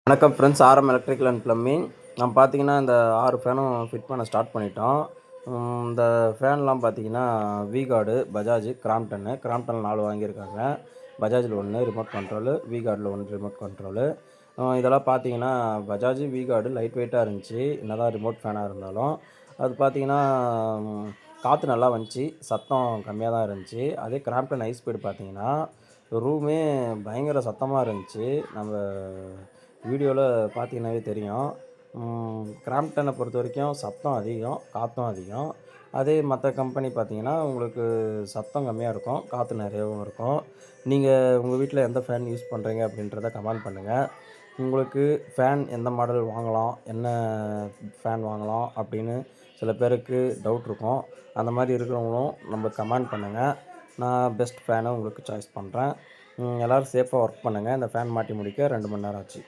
வணக்கம் friends, R M electrical and plumbing. நம்ம பார்த்தீங்கன்னா இந்த 6 ஃபேனும் ஃபிட் பண்ண ஸ்டார்ட் பண்ணிட்டோம். இந்த ஃபேன்லாம் பார்த்தீங்கன்னா V-Guard, பஜாஜ், கிராம்ப்டன் 4 வாங்கியிருக்காங்க. பஜாஜில் 1 ரிமோட் கண்ட்ரோலு, V-Guardல 1 ரிமோட் கண்ட்ரோலு. இதெல்லாம் பார்த்தீங்கன்னா பஜாஜ், V-Guard லைட் வெயிட்டாக இருந்துச்சு. என்னதான் ரிமோட் ஃபேனாக இருந்தாலும் அது பார்த்தீங்கன்னா காற்று நல்லா வந்துச்சு, சத்தம் கம்மியாக தான் இருந்துச்சு. அதே கிராம்ப்டன் ஹை ஸ்பீடு பார்த்தீங்கன்னா ரூமே பயங்கர சத்தமாக இருந்துச்சு. நம்ம வீடியோவில் பார்த்தீங்கன்னாவே தெரியும். கிராம்ப்டனை பொறுத்த வரைக்கும் சத்தம் அதிகம், காற்றும் அதிகம். அதே மற்ற கம்பெனி பார்த்தீங்கன்னா உங்களுக்கு சத்தம் கம்மியாக இருக்கும், காற்று நிறையாவும் இருக்கும். நீங்கள் உங்கள் வீட்டில் எந்த ஃபேன் யூஸ் பண்ணுறீங்க அப்படின்றத கமெண்ட் பண்ணுங்கள். உங்களுக்கு ஃபேன் எந்த மாடல் வாங்கலாம், என்ன ஃபேன் வாங்கலாம் அப்படின்னு சில பேருக்கு டவுட் இருக்கும். அந்த மாதிரி இருக்கிறவங்களும் நம்மளுக்கு கமெண்ட் பண்ணுங்கள். நான் பெஸ்ட் ஃபேனை உங்களுக்கு சாய்ஸ் பண்ணுறேன். எல்லோரும் சேஃபாக ஒர்க் பண்ணுங்கள். இந்த ஃபேன் மாட்டி முடிக்க 2 மணி நேரம் ஆச்சு.